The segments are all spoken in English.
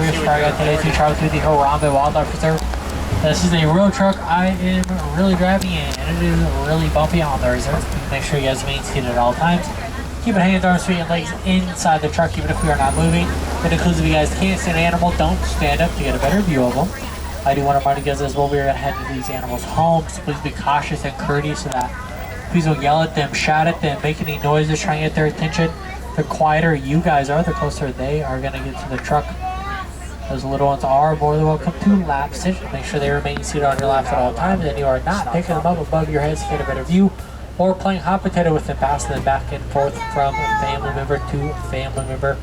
River Star today to travel through the Harambe Wildlife Reserve. This is a road truck I am really driving in, and it is really bumpy on the reserve. Make sure you guys remain seated at all times. Keep your hands, arms, feet, and legs inside the truck even if we are not moving. It includes if you guys can't see an animal, don't stand up to get a better view of them. I do want to remind you guys as well, we are going to head to these animals' homes. So please be cautious and courteous so that please don't yell at them, shout at them, make any noises, try and get their attention. The quieter you guys are, the closer they are going to get to the truck. Those little ones are more than welcome to lap sit. Make sure they remain seated on your laps at all times, and you are not picking them up above your heads to get a better view, or playing hot potato with them, passing them back and forth from family member to family member.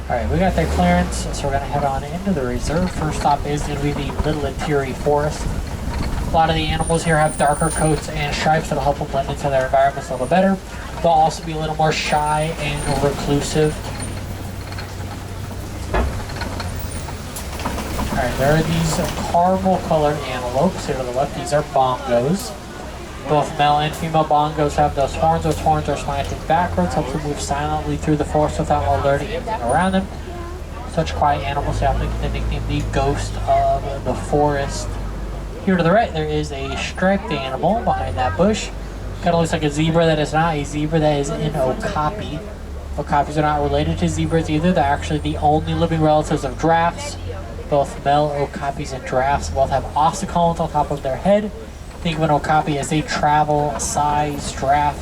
Alright, we got their clearance, so we're going to head on into the reserve. First stop is going to be the Little Interior Forest. A lot of the animals here have darker coats and stripes that'll help them blend into their environments a little better. They'll also be a little more shy and reclusive. Alright, there are these caramel colored antelopes here to the left. These are bongos. Both male and female bongos have those horns. Those horns are slanted backwards, helps them move silently through the forest without alerting anything around them. Such quiet animals have the nickname the ghost of the forest. Here to the right, there is a striped animal behind that bush. Kind of looks like a zebra that is not a zebra, that is an okapi. Okapis are not related to zebras either. They're actually the only living relatives of giraffes. Both male okapis and giraffes both have ossicones on top of their head. Think of an okapi as a travel-sized giraffe.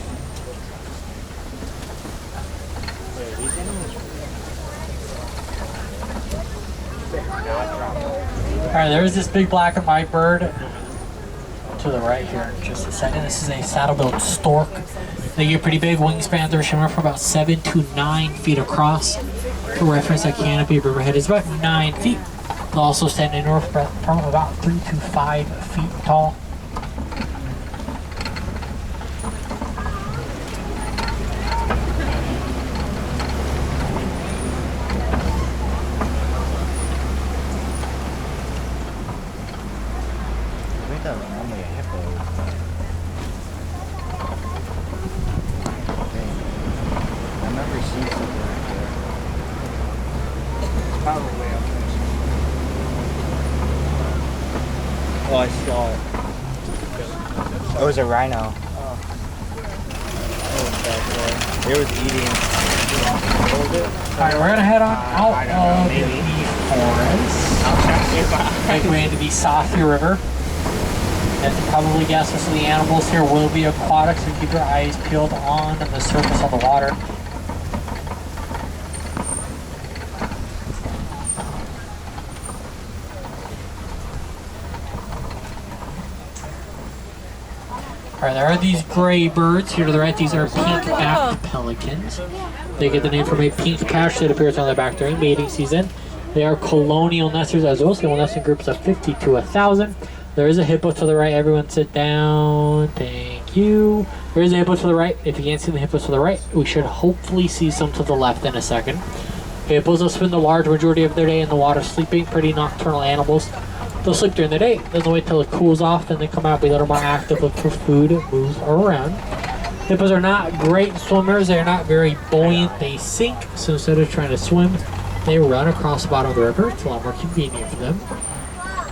Alright, there's this big black and white bird to the right here in just a second. This is a saddle-billed stork. They get pretty big wingspans. They're shimmering for about 7 to 9 feet across. For reference, that canopy of riverhead is about 9 feet. They'll also stand anywhere from about 3 to 5 feet tall. I think that was only a hippo. Dang. I've never seen something like that. It's probably up there. Oh, I saw it. It was a rhino. Oh. It was back there. It was eating. What was it? Alright, we're gonna head on out of the forest. Make way into the Safia River. As you probably guess, most of the animals here will be aquatic, so keep your eyes peeled on the surface of the water. Alright, there are these gray birds here to the right. These are pink-backed pelicans. They get the name from a pink patch that appears on their back during mating season. They are colonial nesters as well, so they will nest in groups of 50 to 1,000. There is a hippo to the right. Everyone sit down. Thank you. There is a hippo to the right. If you can't see the hippos to the right, we should hopefully see some to the left in a second. Hippos will spend the large majority of their day in the water sleeping. Pretty nocturnal animals. They'll sleep during the day. Doesn't wait till it cools off, then they come out, be a little more active, look for food, move around. Hippos are not great swimmers. They're not very buoyant. They sink. So instead of trying to swim, they run across the bottom of the river. It's a lot more convenient for them.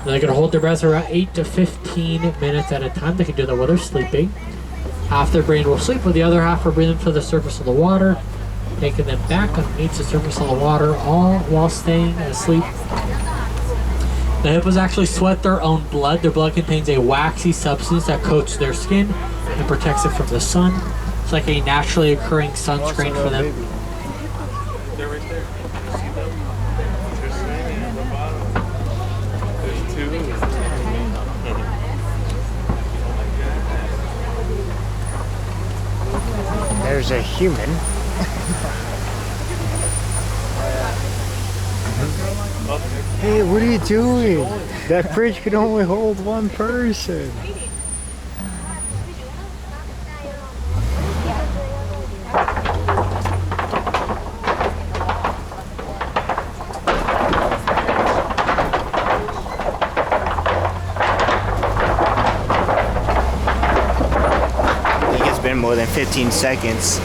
They can hold their breath for around 8 to 15 minutes at a time. They can do that while they're sleeping. Half their brain will sleep, with the other half will bring them to the surface of the water, taking them back underneath the surface of the water, all while staying asleep. The hippos actually sweat their own blood. Their blood contains a waxy substance that coats their skin and protects it from the sun. It's like a naturally occurring sunscreen for them. They're right there. See them? They're swimming at the bottom. There's two. There's a human. Hey, what are you doing? That fridge could only hold one person. I think it's been more than 15 seconds.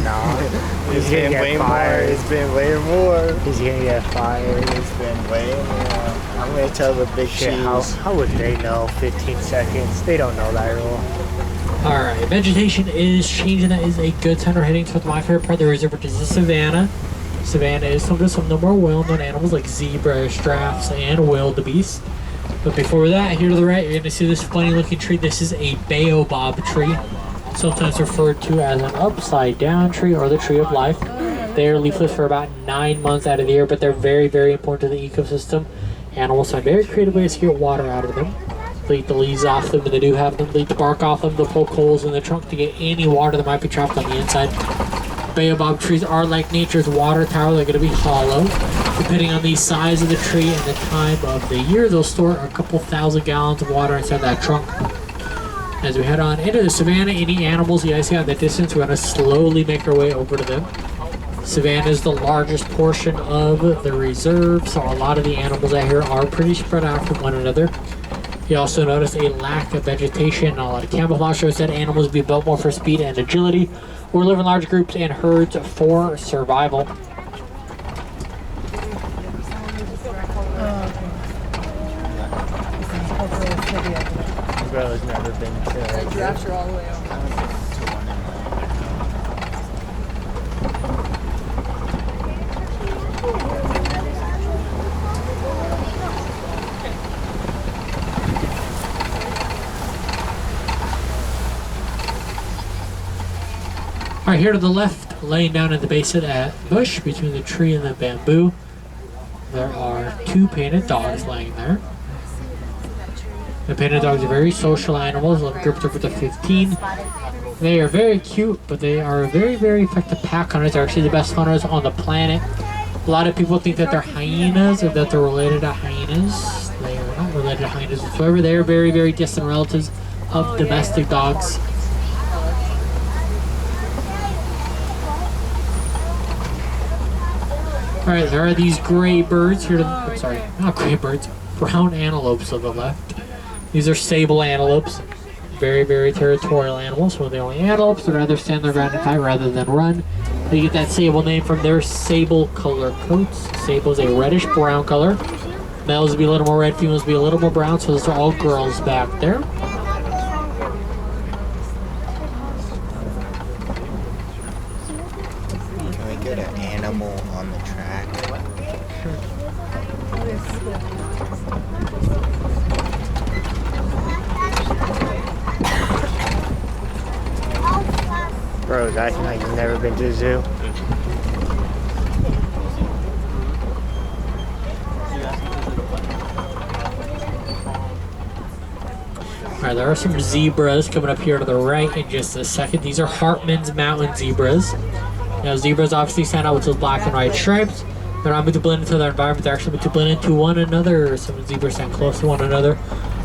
No. It's been way more. It's been way more. He's gonna get fired. It's been way more. I'm gonna tell the big Shit, cheese. how would they know 15 seconds? They don't know that rule. Alright, vegetation is changing. That is a good sign. We're heading towards my favorite part of the reserve, which is the Savannah. Savannah is home to some of the more well-known animals like zebras, giraffes, and wildebeest. But before that, here to the right, you're going to see this funny-looking tree. This is a baobab tree, sometimes referred to as an upside-down tree or the tree of life. They are leafless for about 9 months out of the year, but they're very, very important to the ecosystem. Animals find very creative ways to get water out of them. They eat the leaves off them, but they do have them. They eat the bark off them. They'll poke holes in the trunk to get any water that might be trapped on the inside. Baobab trees are like nature's water tower. They're going to be hollow. Depending on the size of the tree and the time of the year, they'll store a couple thousand gallons of water inside that trunk. As we head on into the savannah, any animals you guys see out in the distance, we're going to slowly make our way over to them. Savannah is the largest portion of the reserve, so a lot of the animals out here are pretty spread out from one another. You also notice a lack of vegetation and a lot of camouflage shows that animals be built more for speed and agility, or live in large groups and herds for survival. Bro's never been to. The giraffes are all the way over. Alright, here to the left, laying down at the base of that bush between the tree and the bamboo, there are 2 painted dogs laying there. The painted dogs are very social animals, grouped up to 15. They are very cute, but they are very, very effective pack hunters. They're actually the best hunters on the planet. A lot of people think that they're hyenas or that they're related to hyenas. They are not related to hyenas whatsoever. They are very, very distant relatives of domestic dogs. Alright, there are these gray birds here to the, I'm sorry, not gray birds, brown antelopes on the left. These are sable antelopes. Very, very territorial animals. One of the only antelopes that rather stand their ground and fight rather than run. They get that sable name from their sable color coats. Sable is a reddish brown color. Males will be a little more red, females will be a little more brown, so those are all girls back there. Can we get an animal on the track? Bro's acting like you've never been to the zoo. Alright, there are some zebras coming up here to the right in just a second. These are Hartman's mountain zebras. Now, zebras obviously stand out with those black and white stripes. They're not meant to blend into their environment, they're actually meant to blend into one another. Some zebras stand close to one another.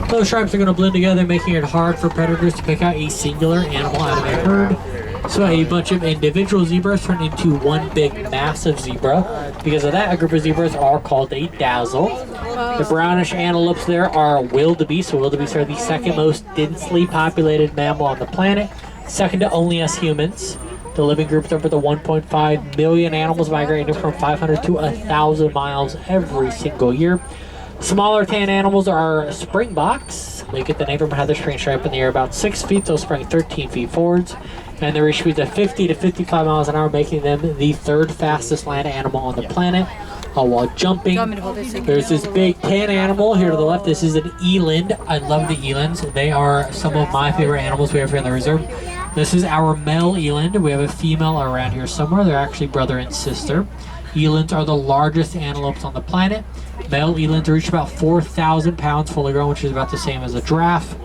Those stripes are going to blend together, making it hard for predators to pick out a singular animal out of a herd. So a bunch of individual zebras turn into one big massive zebra. Because of that, a group of zebras are called a dazzle. The brownish antelopes there are wildebeest. So wildebeest are the second most densely populated mammal on the planet, second to only us humans. The living group is over the 1.5 million animals migrating from 500 to 1,000 miles every single year. Smaller tan animals are springboks. They get the name from how they're spring stripe in the air about 6 feet, so spring 13 feet forwards. And they reach speeds of 50 to 55 miles an hour, making them the 3rd fastest land animal on the planet. While jumping, there's this big tan animal here to the left. This is an eland. I love the elands. They are some of my favorite animals we have here in the reserve. This is our male eland. We have a female around here somewhere. They're actually brother and sister. Elands are the largest antelopes on the planet. Male elands reach about 4,000 pounds fully grown, which is about the same as a giraffe.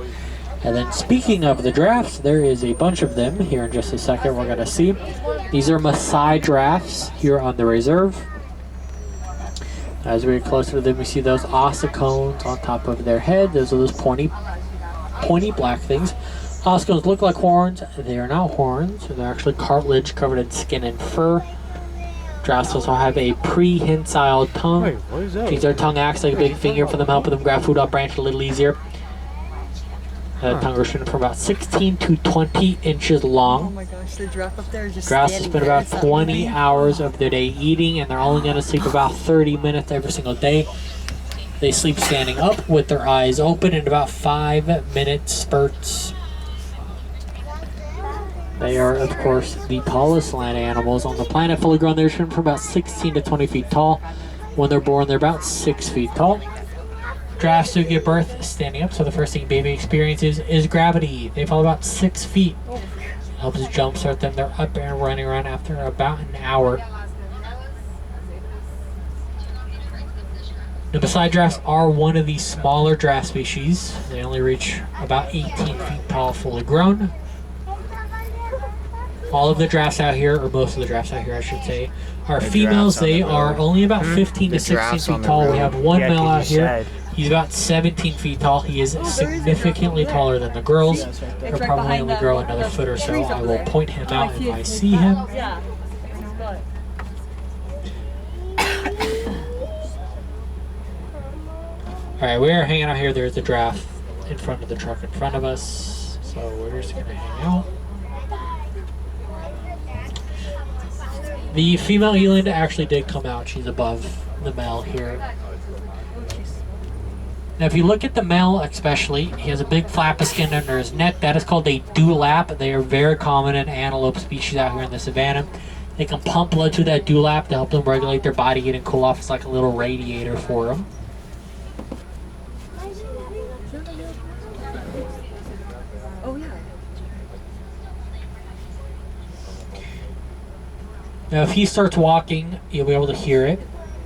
And then speaking of the giraffes, there is a bunch of them here in just a second we're going to see. These are Maasai giraffes here on the reserve. As we get closer to them, we see those ossicones on top of their head. Those are those pointy black things. Ossicones look like horns. They are not horns. They're actually cartilage covered in skin and fur. Giraffes also have a prehensile tongue. Wait, what is that? Their tongue acts like a big finger for them, helping them grab food off branch a little easier. Tongue restriction from about 16 to 20 inches Oh long. my gosh, the giraffe up there is just Giraffes standing spend there. about It's not 20 moving. hours of their day eating, and they're only going to sleep about 30 minutes every single day. They sleep standing up with their eyes open in about 5-minute spurts. They are, of course, the tallest land animals on the planet. Fully grown, they're from about 16 to 20 feet tall. When they're born, they're about 6 feet tall. Giraffes do give birth standing up, so the first thing baby experiences is gravity. They fall about 6 feet. Helps jumpstart them. They're up and running around after about an hour. The Maasai giraffes are one of the smaller giraffe species. They only reach about 18 feet tall, fully grown. All of the giraffes out here, or most of the giraffes out here, I should say, are females. They are only about 15 to 16 feet tall. We have one male out here. He's about 17 feet tall. He is significantly taller than the girls. He'll probably only grow another foot or so. I will point him out if I see him. Yeah. Alright, we are hanging out here. There's a giraffe in front of the truck in front of us. So we're just going to hang out. The female eland actually did come out. She's above the male here. Now, if you look at the male especially, he has a big flap of skin under his neck. That is called a dewlap. They are very common in antelope species out here in the savannah. They can pump blood to that dewlap to help them regulate their body heat and cool off. It's like a little radiator for them. Oh yeah. Now, if he starts walking, you'll be able to hear it.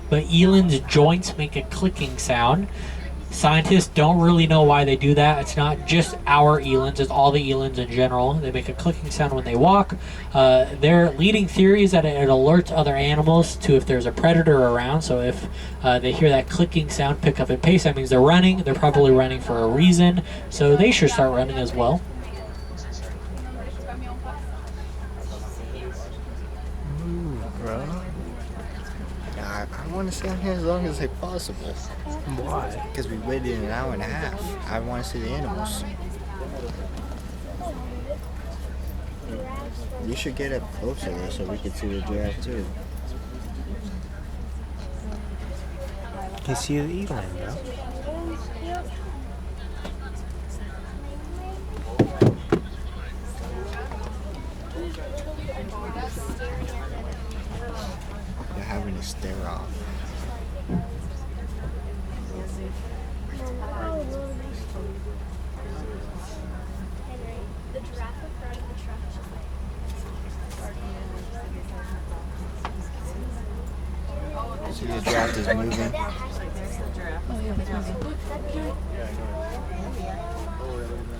But eland's joints make a clicking sound. Scientists don't really know why they do that. It's not just our elands, it's all the elands in general. They make a clicking sound when they walk. Their leading theory is that it alerts other animals to if there's a predator around. So if they hear that clicking sound, pick up and pace, that means they're running. They're probably running for a reason. So they should start running as well. Bro. I want to stay on here as long as possible. Why? Because we waited an hour and a half. I want to see the animals. You should get up closer though so we can see the giraffe too. You see the eland, bro. They're having a stare off. The giraffe in front of the truck is just like See the giraffe is moving.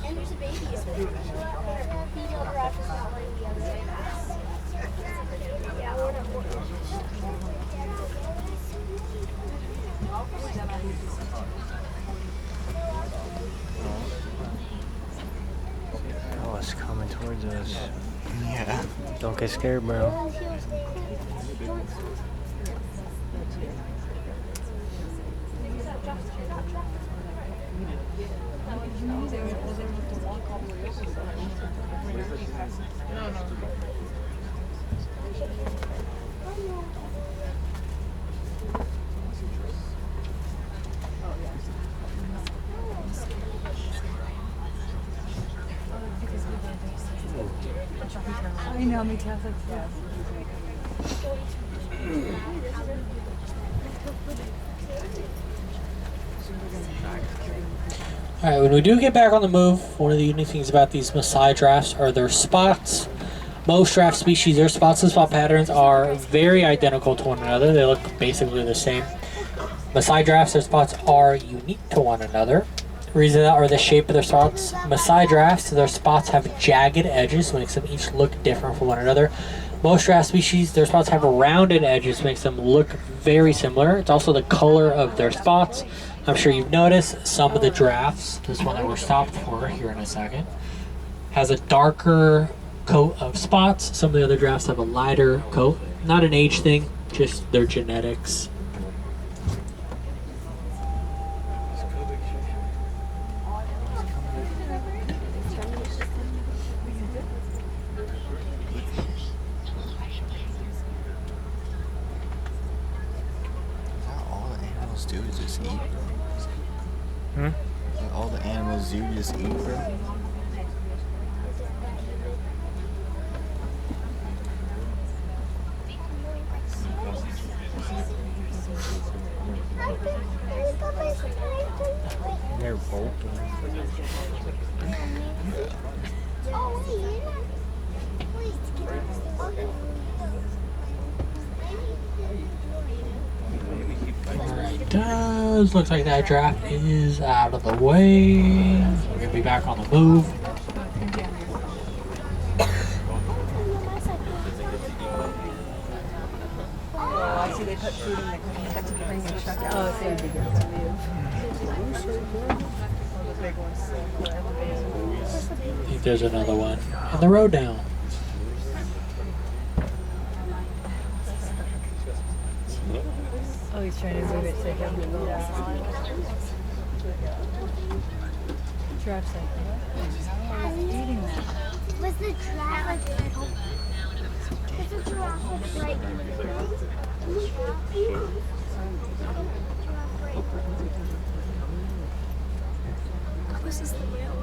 and there's a baby over there. Female giraffe is not letting the other way pass. Yeah, we're not Oh, it's coming towards us. Yeah. Don't get scared, bro. I know, me too. I was like, yeah. Alright, when we do get back on the move, one of the unique things about these Maasai giraffes are their spots. Most giraffe species, their spots and spot patterns are very identical to one another. They look basically the same. Maasai giraffes, their spots are unique to one another. The reason that are the shape of their spots. Maasai giraffes, their spots have jagged edges, makes them each look different from one another. Most giraffe species, their spots have rounded edges, makes them look very similar. It's also the color of their spots. I'm sure you've noticed some of the giraffes, this one that we're stopped for here in a second, has a darker coat of spots. Some of the other giraffes have a lighter coat. Not an age thing, just their genetics. animals do is just eat. Hmm? All the animals do just eat, bro. They're bolting. Alright, does looks like that draft is out of the way. We're gonna be back on the move. Oh, I see they put food in the had to bring your truck out. Oh, so it'd be good to move. The big ones. I think there's another one. And the road down. Oh, he's trying to move it so he can move it. Giraffe's like, what? He's eating that. Was the giraffe like little? Was the giraffe like Was this the real?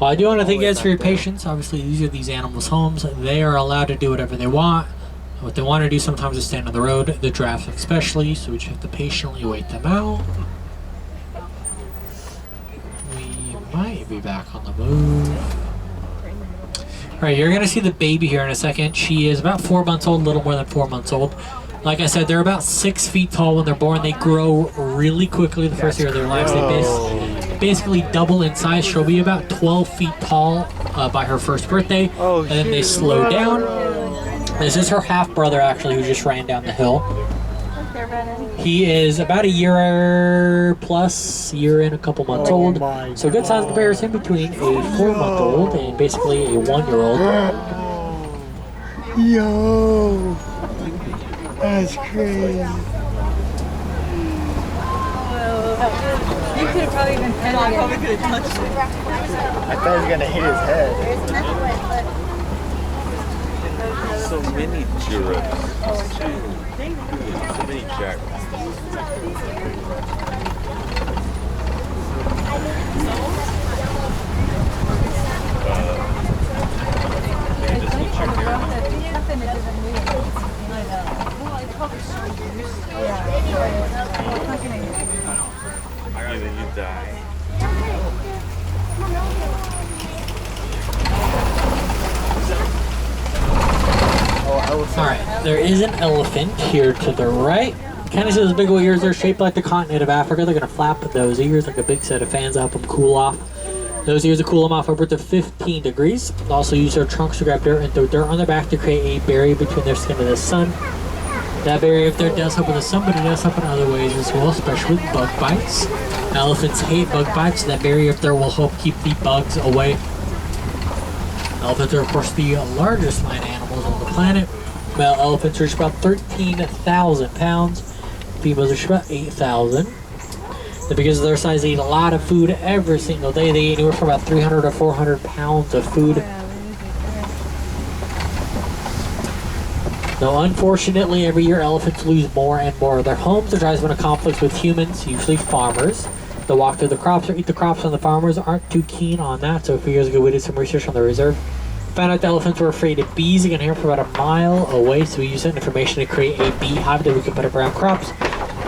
Well, I do want to thank you guys for your patience. Obviously, these are these animals' homes. They are allowed to do whatever they want. What they want to do sometimes is stand on the road, the giraffes especially, so we just have to patiently wait them out. We might be back on the move. Alright, you're going to see the baby here in a second. She is about 4 months old, a little more than 4 months old. Like I said, they're about 6 feet tall when they're born. They grow really quickly the first year of their lives. They basically double in size. She'll be about 12 feet tall by her first birthday, and then they slow down. This is her half-brother, actually, who just ran down the hill. He is about a year plus, year and a couple months old. So good size comparison between a 4-month-old and basically a 1-year-old. Yo, that's crazy. You could have probably been petting it. I probably could have touched it. I thought he was gonna hit his head. So many giraffes. So many jackals. Either you die. Alright, there is an elephant here to the right. Kind of see those big old ears. They're shaped like the continent of Africa. They're going to flap those ears like a big set of fans to help them cool off. Those ears will cool them off upwards of 15 degrees. They'll also use their trunks to grab dirt and throw dirt on their back to create a barrier between their skin and the sun. That barrier up there does help with the sun, but it does help in other ways as well, especially with bug bites. Elephants hate bug bites, so that barrier up there will help keep the bugs away. Elephants are, of course, the largest land animals on the planet. Male elephants reach about 13,000 pounds. Females reach about 8,000. And because of their size, they eat a lot of food every single day. They eat anywhere from about 300 to 400 pounds of food. Now, unfortunately, every year elephants lose more and more of their homes. They're driving into conflicts with humans, usually farmers. They'll walk through the crops or eat the crops, and the farmers aren't too keen on that. So a few years ago, we did some research on the reserve. Found out the elephants were afraid of bees. You can hear from about a mile away, so we used that information to create a beehive that we could put up around crops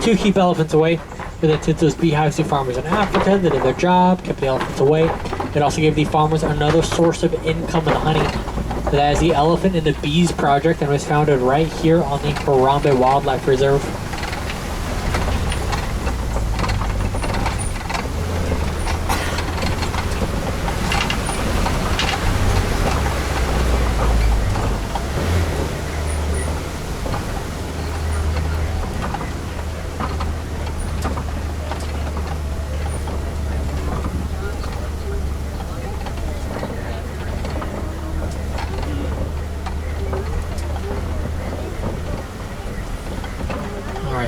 to keep elephants away. But then since those beehives to farmers in Africa, they did their job, kept the elephants away. It also gave the farmers another source of income and honey. That is the Elephant and the Bees Project, and was founded right here on the Harambe Wildlife Reserve.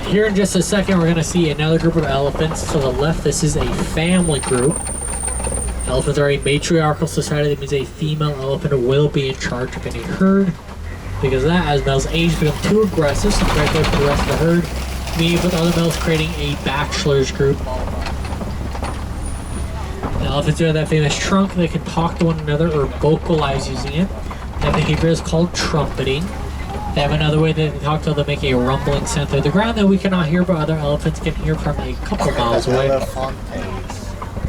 Here in just a second, we're going to see another group of elephants. To the left, this is a family group. Elephants are a matriarchal society. That means a female elephant will be in charge of any herd. Because of that, as males age, become too aggressive, so right there for the rest of the herd, meeting with other males, creating a bachelor's group. The elephants do have that famous trunk. They can talk to one another or vocalize using it. That behavior is called trumpeting. They have another way that they talk to them, make a rumbling sound through the ground that we cannot hear, but other elephants can hear from a couple miles away.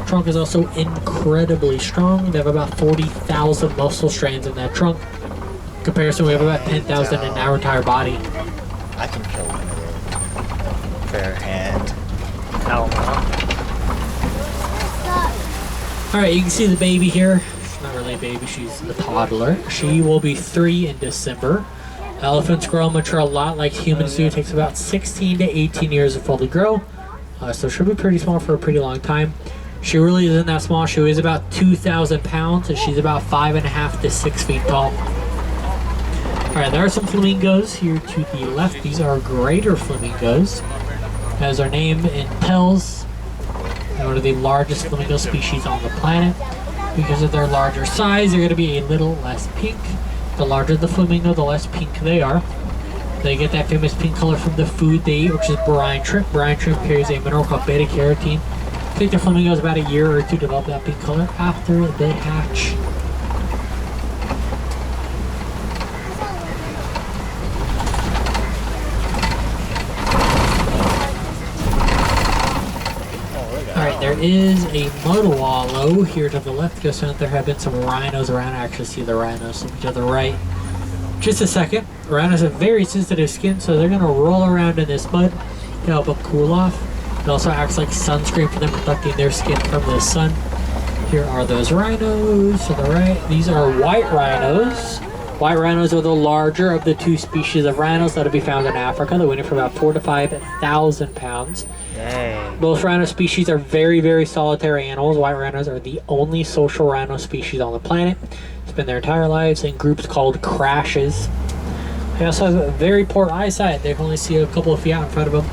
Trunk is also incredibly strong. They have about 40,000 muscle strands in that trunk. In comparison, we have about 10,000 in our entire body. I can kill one of those. Bare hand. Hell no. Alright, you can see the baby here. She's not really a baby, she's a toddler. She will be 3 in December. Elephants grow and mature a lot like humans do. It takes about 16 to 18 years to fully grow. So she'll be pretty small for a pretty long time. She really isn't that small. She weighs about 2,000 pounds and she's about 5.5 to 6 feet tall. Alright, there are some flamingos here to the left. These are greater flamingos. As their name tells, they're one of the largest flamingo species on the planet. Because of their larger size, they're going to be a little less pink. The larger the flamingo, the less pink they are. They get that famous pink color from the food they eat, which is brine shrimp. Brine shrimp carries a mineral called beta carotene. I think the flamingos about a year or two to develop that pink color after they hatch. Alright, there is a mud wallow here to the left. Just so there have been some rhinos around. I actually see the rhinos to the right. Just a second. Rhinos have very sensitive skin, so they're going to roll around in this mud to help them cool off. It also acts like sunscreen for them, protecting their skin from the sun. Here are those rhinos to the right. These are white rhinos. White rhinos are the larger of the two species of rhinos that will be found in Africa. They weigh for about 4,000 to 5,000 pounds. Dang. Both rhino species are very, very solitary animals. White rhinos are the only social rhino species on the planet. Spend their entire lives in groups called crashes. They also have very poor eyesight. They can only see a couple of feet out in front of them.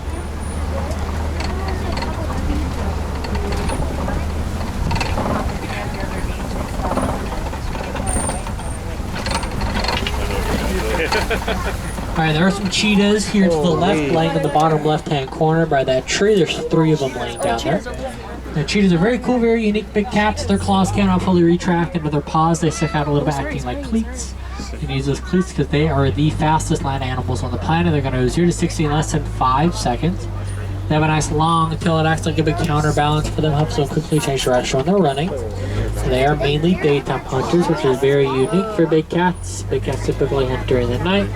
Alright, there are some cheetahs here to the left, laying in the bottom left-hand corner by that tree. There's 3 of them laying down there. The cheetahs are very cool, very unique big cats. Their claws cannot fully retract into their paws. They stick out a little bit, acting like cleats. You can use those cleats because they are the fastest land animals on the planet. They're going to go 0 to 60 in less than 5 seconds. They have a nice long tail that acts like a big counterbalance for them, helps them quickly change direction when they're running. They are mainly daytime hunters, which is very unique for big cats. Big cats typically hunt during the night.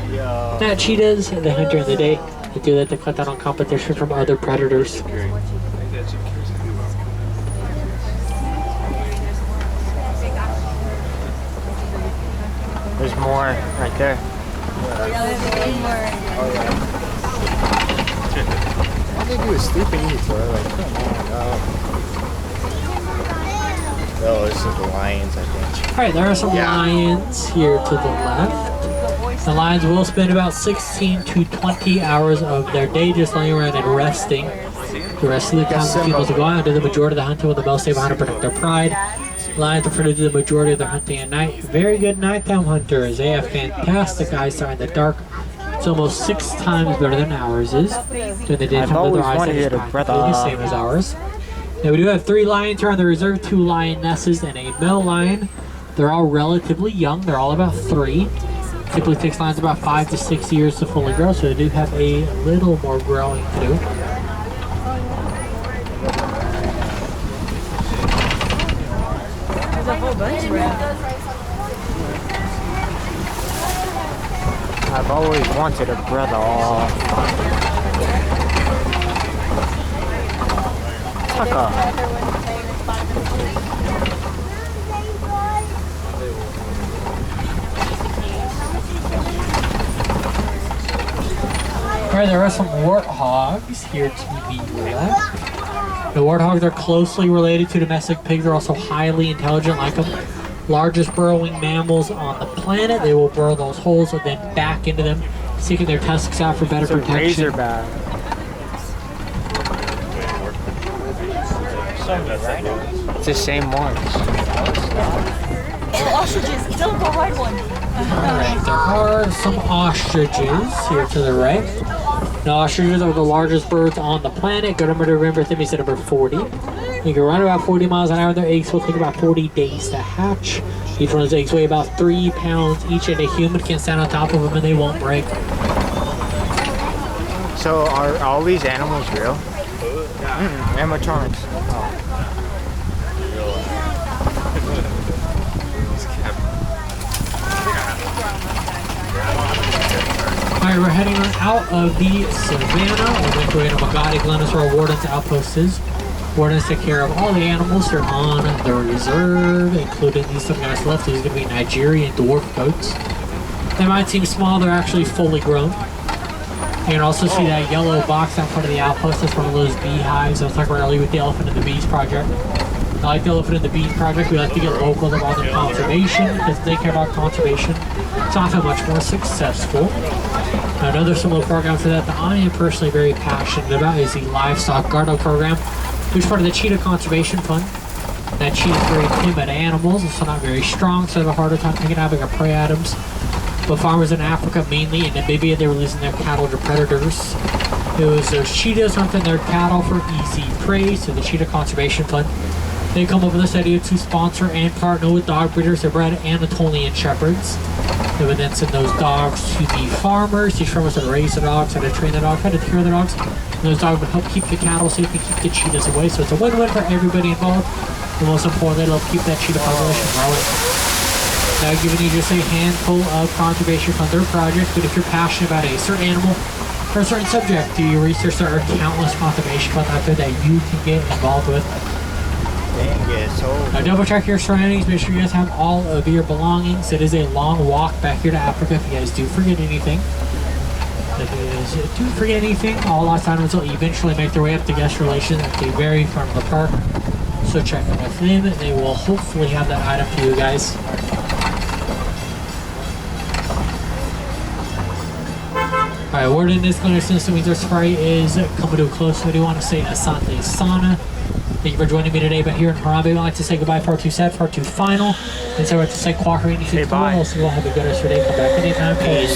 Not cheetahs, they hunt during the day. They do that to cut down on competition from other predators. There's more right there. All they do is sleep and eat, bro. Like, come on, oh, this is the lions, I think. Alright, there are some lions here to the left. The lions will spend about 16 to 20 hours of their day just laying around and resting. The rest of the time, the females will go out and do the majority of the hunting, with the males stay behind to protect their pride. Lions prefer to do the majority of their hunting at night. Very good nighttime hunters. They have fantastic eyesight in the dark. It's almost 6 times better than ours is. During the daytime, their eyesight is practically the same as ours. Now we do have 3 lions here on the reserve, 2 lionesses and a male lion. They're all relatively young. They're all about 3. Typically takes lions about 5 to 6 years to fully grow, so they do have a little more growing to do. There's a whole bunch around. I've always wanted a brother. Tucker. Alright, there are some warthogs here to the left. The warthogs are closely related to domestic pigs. They're also highly intelligent like them. Largest burrowing mammals on the planet. They will burrow those holes and then back into them, sticking their tusks out for better protection. Razorback. It's the same ones. Oh, ostriches. Don't go hard one. Alright, there are some ostriches here to the right. The ostriches are the largest birds on the planet. Good number to remember, Thimmy's at number 40. You can run about 40 miles an hour. Their eggs will take about 40 days to hatch. Each one of those eggs weigh about 3 pounds each, and a human can stand on top of them and they won't break. So are all these animals real? Animatronics. Alright, we're heading on out of the Savannah. We're going to go to Magadi Glen, is where Warden's Outpost is. Wardens take care of all the animals that are on the reserve, including these some guys left. These are going to be Nigerian dwarf goats. They might seem small, they're actually fully grown. You can also see that yellow box out front of the outpost. That's one of those beehives I was talking about earlier with the Elephant and the Bees project. I like the Elephant and the Bees project. We like to get local involved in conservation because they care about conservation. It's often much more successful. Another similar program for that that I am personally very passionate about is the Livestock Gardo program, which is part of the Cheetah Conservation Fund. That cheetah is very timid animals, it's not very strong, so they have a harder time taking out bigger prey items. But farmers in Africa, mainly in Namibia, they were losing their cattle to predators. It was those cheetahs hunting their cattle for easy prey, so the Cheetah Conservation Fund. They come up with this idea to sponsor and partner with dog breeders that bred Anatolian Shepherds. They would then send those dogs to the farmers. These farmers would raise the dogs, had to train the dogs, had to take care of the dogs. And those dogs would help keep the cattle safe and keep the cheetahs away. So it's a win-win for everybody involved. And most importantly, it'll keep that cheetah population growing. Now, I've given you just a handful of conservation funds or projects, but if you're passionate about a certain animal or a certain subject, do your research. There are countless conservation funds out there that you can get involved with. Now double check your surroundings, make sure you guys have all of your belongings. It is a long walk back here to Africa if you guys do forget anything. If you guys do forget anything, all lost items will eventually make their way up to guest relations at the very front of the park. So check in with them, they will hopefully have that item for you guys. Alright, Warden is going to since the Windsor Safari is coming to a close. So I do want to say Asante Sana. Thank you for joining me today, but here in Harambe, I'd like to say goodbye for our 2 set, for our 2 final. And so I'd like to say Kwahari, so we'll have a good rest of your day. Come back anytime. Peace.